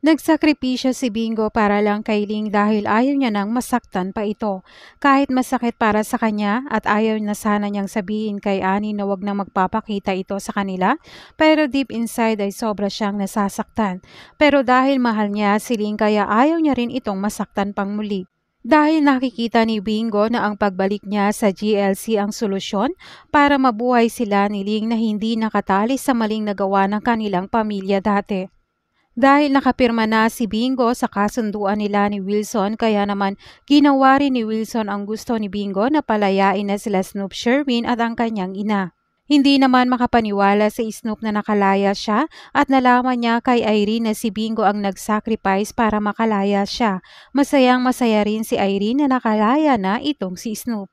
Nagsakripisyo si Bingo para lang kay Ling dahil ayaw niya nang masaktan pa ito. Kahit masakit para sa kanya at ayaw na sana niyang sabihin kay Annie na wag na magpapakita ito sa kanila, pero deep inside ay sobra siyang nasasaktan. Pero dahil mahal niya si Ling kaya ayaw niya rin itong masaktan pang muli. Dahil nakikita ni Bingo na ang pagbalik niya sa GLC ang solusyon para mabuhay sila ni Ling na hindi nakatali sa maling nagawa ng kanilang pamilya dati. Dahil nakapirma na si Bingo sa kasunduan nila ni Wilson kaya naman ginawa rin ni Wilson ang gusto ni Bingo na palayain na sila Snoop Sherwin at ang kanyang ina. Hindi naman makapaniwala si Snoop na nakalaya siya at nalaman niya kay Irene na si Bingo ang nag-sacrifice para makalaya siya. Masayang masaya rin si Irene na nakalaya na itong si Snoop.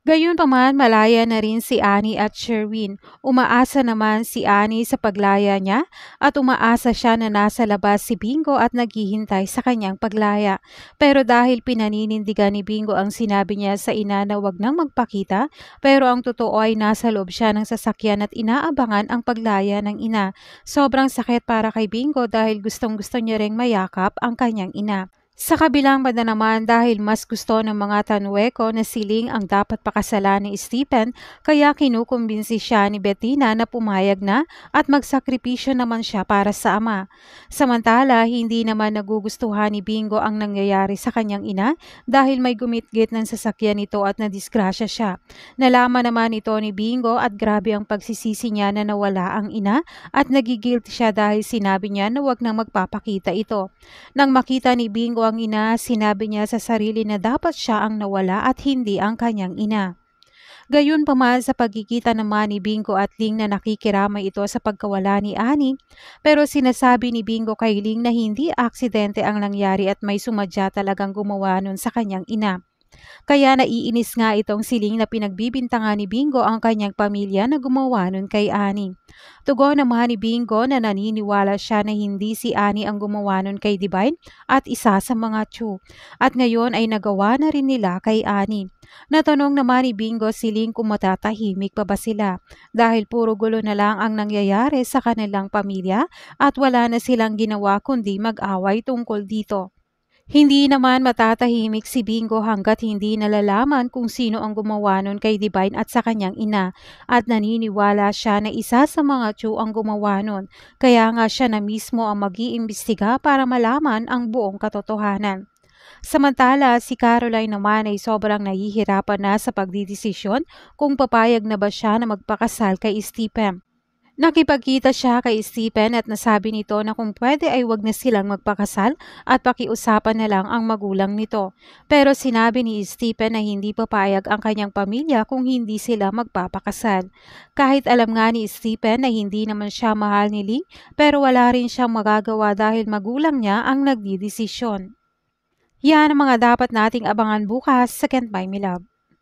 Gayunpaman malaya na rin si Annie at Sherwin. Umaasa naman si Annie sa paglaya niya at umaasa siya na nasa labas si Bingo at naghihintay sa kanyang paglaya. Pero dahil pinaninindigan ni Bingo ang sinabi niya sa ina na wag nang magpakita, pero ang totoo ay nasa loob siya ng sasakyan at inaabangan ang paglaya ng ina. Sobrang sakit para kay Bingo dahil gustong-gusto niya ring mayakap ang kanyang ina. Sa kabilang banda naman dahil mas gusto ng mga Tanweko na si Ling ang dapat pakasalan ni Stephen kaya kinukumbinsi siya ni Bettina na pumayag na at magsakripisyo naman siya para sa ama. Samantala hindi naman nagugustuhan ni Bingo ang nangyayari sa kanyang ina dahil may gumitgit ng sasakyan nito at nadisgrasya siya. Nalaman naman ito ni Bingo at grabe ang pagsisisi niya na nawala ang ina at nagigilty siya dahil sinabi niya na wag nang magpapakita ito. Nang makita ni Bingo ang ina, sinabi niya sa sarili na dapat siya ang nawala at hindi ang kanyang ina. Gayunpaman sa pagkikita naman ni Bingo at Ling na nakikiramay ito sa pagkawala ni Annie, pero sinasabi ni Bingo kay Ling na hindi aksidente ang nangyari at may sumadya talagang gumawa nun sa kanyang ina. Kaya naiinis nga itong siling na pinagbibintangan ni Bingo ang kanyang pamilya na gumawa nun kay Annie. Tugon naman ni Bingo na naniniwala siya na hindi si Annie ang gumawa nun kay Divine at isa sa mga Chu. At ngayon ay nagawa na rin nila kay Annie. Natanong naman ni Bingo si Ling kung matatahimik pa ba sila dahil puro gulo na lang ang nangyayari sa kanilang pamilya at wala na silang ginawa kundi mag-away tungkol dito. Hindi naman matatahimik si Bingo hanggat hindi nalalaman kung sino ang gumawa nun kay Divine at sa kanyang ina at naniniwala siya na isa sa mga Chu ang gumawa nun. Kaya nga siya na mismo ang mag-iimbestiga para malaman ang buong katotohanan. Samantala, si Caroline naman ay sobrang nahihirapan na sa pagdidesisyon kung papayag na ba siya na magpakasal kay Stephen. Nakipagkita siya kay Stephen at nasabi nito na kung pwede ay wag na silang magpakasal at pakiusapan na lang ang magulang nito. Pero sinabi ni Stephen na hindi papayag ang kanyang pamilya kung hindi sila magpapakasal. Kahit alam nga ni Stephen na hindi naman siya mahal ni Lee, pero wala rin siyang magagawa dahil magulang niya ang nagdidesisyon. Yan ang mga dapat nating abangan bukas sa Can't Buy Me Love.